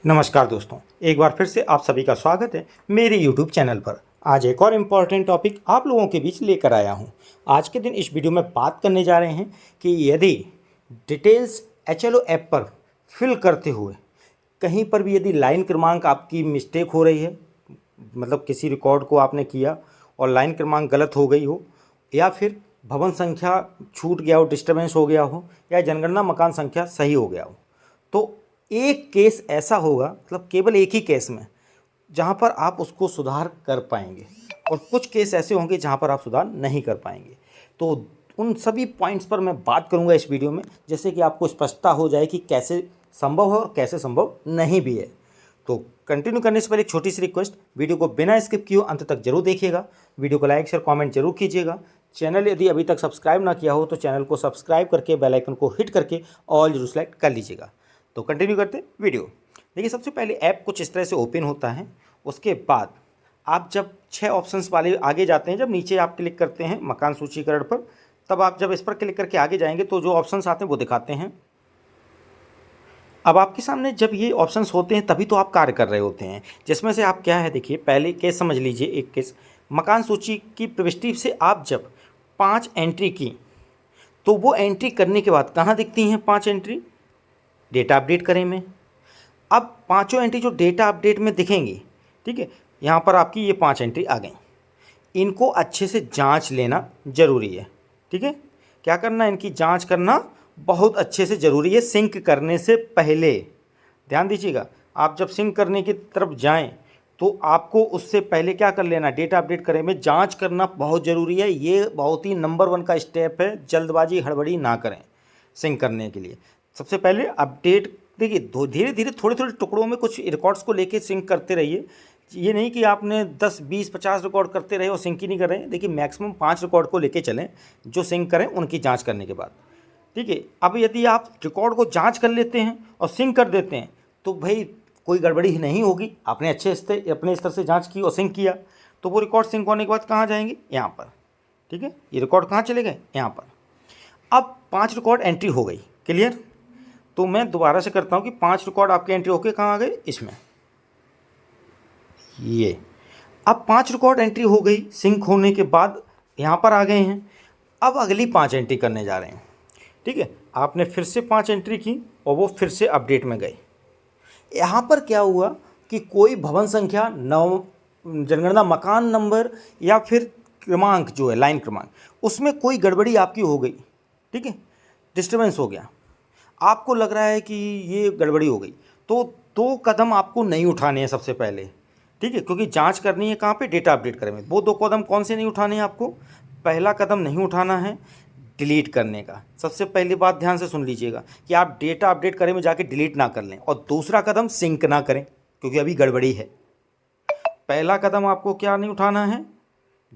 नमस्कार दोस्तों, एक बार फिर से आप सभी का स्वागत है मेरे YouTube चैनल पर। आज एक और इम्पॉर्टेंट टॉपिक आप लोगों के बीच लेकर आया हूं। आज के दिन इस वीडियो में बात करने जा रहे हैं कि यदि डिटेल्स HLO ऐप पर फिल करते हुए कहीं पर भी यदि लाइन क्रमांक आपकी मिस्टेक हो रही है, मतलब किसी रिकॉर्ड को आपने किया और लाइन क्रमांक गलत हो गई हो, या फिर भवन संख्या छूट गया हो, डिस्टर्बेंस हो गया हो, या जनगणना मकान संख्या सही हो गया हो, तो एक केस ऐसा होगा, मतलब केवल एक ही केस में, जहां पर आप उसको सुधार कर पाएंगे और कुछ केस ऐसे होंगे जहां पर आप सुधार नहीं कर पाएंगे। तो उन सभी पॉइंट्स पर मैं बात करूंगा इस वीडियो में, जैसे कि आपको स्पष्टता हो जाए कि कैसे संभव है और कैसे संभव नहीं भी है। तो कंटिन्यू करने से पहले एक छोटी सी रिक्वेस्ट, वीडियो को बिना स्किप किए अंत तक जरूर देखिएगा। वीडियो को लाइक शेयर कमेंट जरूर कीजिएगा। चैनल यदि अभी तक सब्सक्राइब ना किया हो तो चैनल को सब्सक्राइब करके बेल आइकन को हिट करके ऑल जरूर सेलेक्ट कर लीजिएगा। तो कंटिन्यू करते वीडियो। देखिए, सबसे पहले ऐप कुछ इस तरह से ओपन होता है। उसके बाद आप जब 6 ऑप्शंस वाले आगे जाते हैं, जब नीचे आप क्लिक करते हैं मकान सूचीकरण पर, तब आप जब इस पर क्लिक करके आगे जाएंगे तो जो ऑप्शंस आते हैं वो दिखाते हैं। अब आपके सामने जब ये ऑप्शंस होते हैं तभी तो आप कार्य कर रहे होते हैं, जिसमें से आप क्या है, देखिए पहले केस समझ लीजिए। एक केस मकान सूची की प्रविष्टि से आप जब 5 एंट्री की, तो वो एंट्री करने के बाद कहाँ दिखती हैं 5 एंट्री? डेटा अपडेट करें में। अब पांचों एंट्री जो डेटा अपडेट में दिखेंगी, ठीक है, यहाँ पर आपकी ये 5 एंट्री आ गई। इनको अच्छे से जांच लेना जरूरी है, ठीक है। क्या करना, इनकी जांच करना बहुत अच्छे से ज़रूरी है सिंक करने से पहले। ध्यान दीजिएगा, आप जब सिंक करने की तरफ जाएं तो आपको उससे पहले क्या कर लेना, डेटा अपडेट करें में जांच करना बहुत ज़रूरी है। ये बहुत ही नंबर 1 का स्टेप है, जल्दबाजी हड़बड़ी ना करें सिंक करने के लिए। सबसे पहले अपडेट, देखिए धीरे धीरे थोड़े थोड़े टुकड़ों में कुछ रिकॉर्ड्स को लेके सिंक करते रहिए। ये नहीं कि आपने 10 20 50 रिकॉर्ड करते रहे और सिंक ही नहीं कर रहे हैं। देखिए मैक्सिमम 5 रिकॉर्ड को लेके चलें जो सिंक करें, उनकी जांच करने के बाद, ठीक है। अब यदि आप रिकॉर्ड को जांच कर लेते हैं और सिंक कर देते हैं तो भाई कोई गड़बड़ी ही नहीं होगी। आपने अपने स्तर से जांच की और सिंक किया, तो वो रिकॉर्ड सिंक होने के बाद कहाँ जाएंगे, यहाँ पर, ठीक है। ये रिकॉर्ड कहाँ चले गए, यहाँ पर। अब 5 रिकॉर्ड एंट्री हो गई, क्लियर। तो मैं दोबारा से करता हूँ कि 5 रिकॉर्ड आपके एंट्री होके कहाँ आ गए, इसमें, ये। अब 5 रिकॉर्ड एंट्री हो गई, सिंक होने के बाद यहाँ पर आ गए हैं। अब अगली 5 एंट्री करने जा रहे हैं, ठीक है। आपने फिर से 5 एंट्री की और वो फिर से अपडेट में गए। यहाँ पर क्या हुआ कि कोई भवन संख्या, जनगणना मकान नंबर या फिर क्रमांक जो है लाइन क्रमांक, उसमें कोई गड़बड़ी आपकी हो गई, ठीक है, डिस्टर्बेंस हो गया। आपको लग रहा है कि ये गड़बड़ी हो गई, तो 2 कदम आपको नहीं उठाने हैं सबसे पहले, ठीक है, क्योंकि जांच करनी है कहाँ पे, डेटा अपडेट करें में। वो 2 कदम कौन से नहीं उठाने हैं आपको? पहला कदम नहीं उठाना है डिलीट करने का। सबसे पहली बात ध्यान से सुन लीजिएगा कि आप डेटा अपडेट करें में जाके डिलीट ना कर लें, और दूसरा कदम सिंक ना करें क्योंकि अभी गड़बड़ी है। पहला कदम आपको क्या नहीं उठाना है,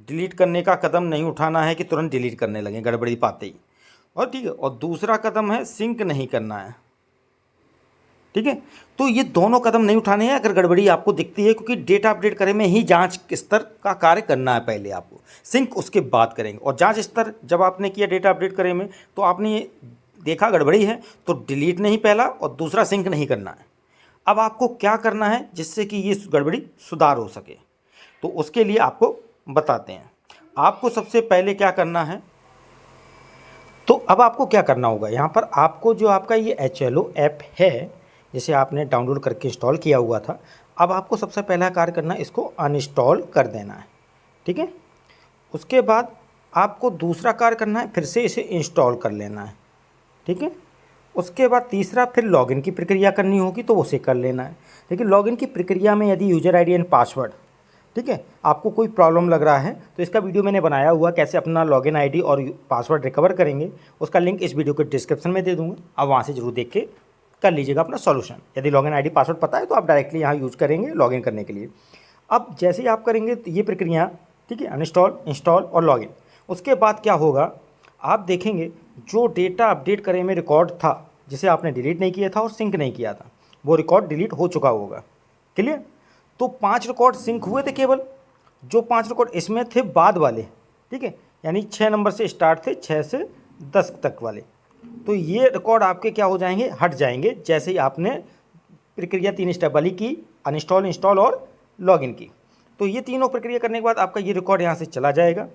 डिलीट करने का कदम नहीं उठाना है कि तुरंत डिलीट करने लगें गड़बड़ी पाते ही, और ठीक है। और दूसरा कदम है सिंक नहीं करना है, ठीक है। तो ये दोनों कदम नहीं उठाने हैं अगर गड़बड़ी आपको दिखती है, क्योंकि डेटा अपडेट करें में ही जांच स्तर का कार्य करना है पहले आपको, सिंक उसके बाद करेंगे। और जांच स्तर जब आपने किया डेटा अपडेट करें में, तो आपने देखा गड़बड़ी है तो डिलीट नहीं पहला, और दूसरा सिंक नहीं करना है। अब आपको क्या करना है जिससे कि ये गड़बड़ी सुधार हो सके, तो उसके लिए आपको बताते हैं। आपको सबसे पहले क्या करना है, तो अब आपको क्या करना होगा, यहाँ पर आपको जो आपका ये HLO ऐप है, जिसे आपने डाउनलोड करके इंस्टॉल किया हुआ था, अब आपको सबसे पहला कार्य करना है, इसको अनइंस्टॉल कर देना है, ठीक है। उसके बाद आपको दूसरा कार्य करना है, फिर से इसे इंस्टॉल कर लेना है, ठीक है। उसके बाद तीसरा, फिर लॉगिन की प्रक्रिया करनी होगी तो उसे कर लेना है। लेकिन लॉगिन की प्रक्रिया में यदि यूज़र ID एंड पासवर्ड, ठीक है, आपको कोई प्रॉब्लम लग रहा है तो इसका वीडियो मैंने बनाया हुआ, कैसे अपना लॉगिन ID और पासवर्ड रिकवर करेंगे, उसका लिंक इस वीडियो के डिस्क्रिप्शन में दे दूंगा। आप वहाँ से जरूर देख के कर लीजिएगा अपना सॉल्यूशन। यदि लॉगिन ID पासवर्ड पता है तो आप डायरेक्टली यहाँ यूज़ करेंगे लॉगिन करने के लिए। अब जैसे ही आप करेंगे तो ये प्रक्रिया, ठीक है, अनइंस्टॉल, इंस्टॉल और लॉगिन, उसके बाद क्या होगा, आप देखेंगे जो डेटा अपडेट करे में रिकॉर्ड था, जिसे आपने डिलीट नहीं किया था और सिंक नहीं किया था, वो रिकॉर्ड डिलीट हो चुका होगा, क्लियर। तो 5 रिकॉर्ड सिंक हुए थे केवल, जो 5 रिकॉर्ड इसमें थे बाद वाले, ठीक है, यानी 6 नंबर से स्टार्ट थे, 6 से 10 तक वाले, तो ये रिकॉर्ड आपके क्या हो जाएंगे, हट जाएंगे जैसे ही आपने प्रक्रिया 3 स्टेप वाली की, अनइंस्टॉल, इंस्टॉल और लॉगिन की। तो ये तीनों प्रक्रिया करने के बाद आपका ये रिकॉर्ड यहाँ से चला जाएगा,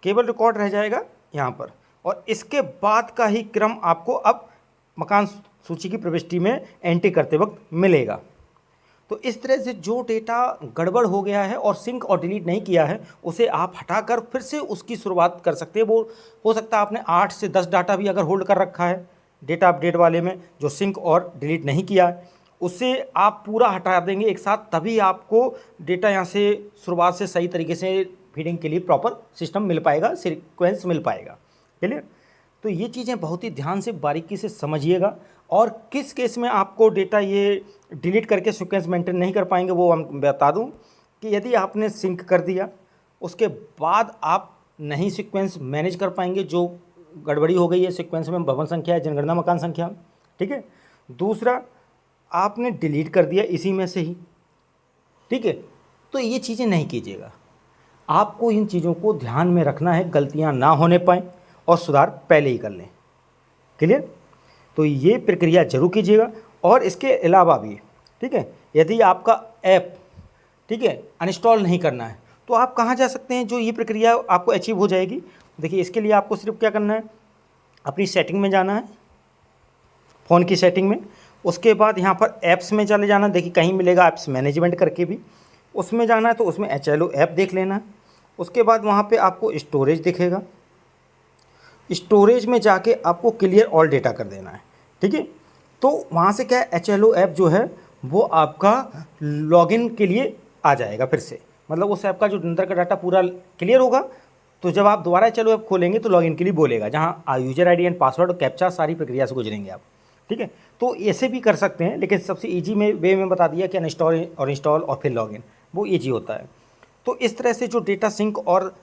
केवल रिकॉर्ड रह जाएगा यहाँ पर, और इसके बाद का ही क्रम आपको अब मकान सूची की प्रविष्टि में एंट्री करते वक्त मिलेगा। तो इस तरह से जो डेटा गड़बड़ हो गया है और सिंक और डिलीट नहीं किया है उसे आप हटाकर फिर से उसकी शुरुआत कर सकते हैं। वो हो सकता है आपने 8 से 10 डाटा भी अगर होल्ड कर रखा है डेटा अपडेट वाले में जो सिंक और डिलीट नहीं किया है, उसे आप पूरा हटा देंगे एक साथ, तभी आपको डेटा यहाँ से शुरुआत से सही तरीके से फीडिंग के लिए प्रॉपर सिस्टम मिल पाएगा, सीक्वेंस मिल पाएगा। क्लियर? तो ये चीज़ें बहुत ही ध्यान से बारीकी से समझिएगा। और किस केस में आपको डेटा ये डिलीट करके सीक्वेंस मेंटेन नहीं कर पाएंगे वो हम बता दूं कि यदि आपने सिंक कर दिया उसके बाद आप नहीं सीक्वेंस मैनेज कर पाएंगे, जो गड़बड़ी हो गई है सीक्वेंस में, भवन संख्या है, जनगणना मकान संख्या, ठीक है। दूसरा, आपने डिलीट कर दिया इसी में से ही, ठीक है, तो ये चीज़ें नहीं कीजिएगा। आपको इन चीज़ों को ध्यान में रखना है, गलतियाँ ना होने पाएँ और सुधार पहले ही कर लें। क्लियर? तो ये प्रक्रिया जरूर कीजिएगा। और इसके अलावा भी, ठीक है, यदि आपका ऐप, ठीक है, अनइंस्टॉल नहीं करना है तो आप कहाँ जा सकते हैं जो ये प्रक्रिया आपको अचीव हो जाएगी। देखिए, इसके लिए आपको सिर्फ क्या करना है, अपनी सेटिंग में जाना है, फ़ोन की सेटिंग में, उसके बाद यहाँ पर ऐप्स में चले जाना। देखिए कहीं मिलेगा ऐप्स मैनेजमेंट करके भी, उसमें जाना है तो उसमें HLO ऐप देख लेना है। उसके बाद वहाँ पे आपको स्टोरेज दिखेगा, स्टोरेज में जाके आपको क्लियर ऑल डेटा कर देना है, ठीक है। तो वहाँ से क्या है, HLO ऐप जो है वो आपका लॉगिन के लिए आ जाएगा फिर से, मतलब उस ऐप का जो अंदर का डाटा पूरा क्लियर होगा। तो जब आप दोबारा HLO ऐप खोलेंगे तो लॉगिन के लिए बोलेगा, जहाँ यूजर ID एंड पासवर्ड और कैप्चा सारी प्रक्रिया से गुजरेंगे आप, ठीक है। तो ऐसे भी कर सकते हैं, लेकिन सबसे ईजी वे में बता दिया कि अनइंस्टॉल और इंस्टॉल और फिर लॉगिन, वो ईजी होता है। तो इस तरह से जो डेटा सिंक और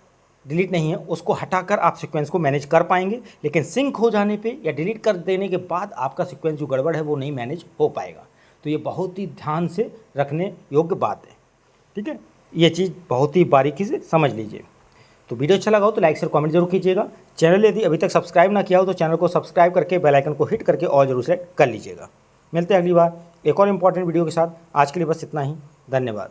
डिलीट नहीं है उसको हटाकर आप सीक्वेंस को मैनेज कर पाएंगे, लेकिन सिंक हो जाने पे या डिलीट कर देने के बाद आपका सीक्वेंस जो गड़बड़ है वो नहीं मैनेज हो पाएगा। तो ये बहुत ही ध्यान से रखने योग्य बात है, ठीक है। ये चीज़ बहुत ही बारीकी से समझ लीजिए। तो वीडियो अच्छा लगा हो तो लाइक शेयर कमेंट जरूर कीजिएगा। चैनल यदि अभी तक सब्सक्राइब ना किया हो तो चैनल को सब्सक्राइब करके बेल आइकन को हिट करके और जरूर सेलेक्ट कर लीजिएगा। मिलते हैं अगली बार एक और इम्पॉर्टेंट वीडियो के साथ। आज के लिए बस इतना ही, धन्यवाद।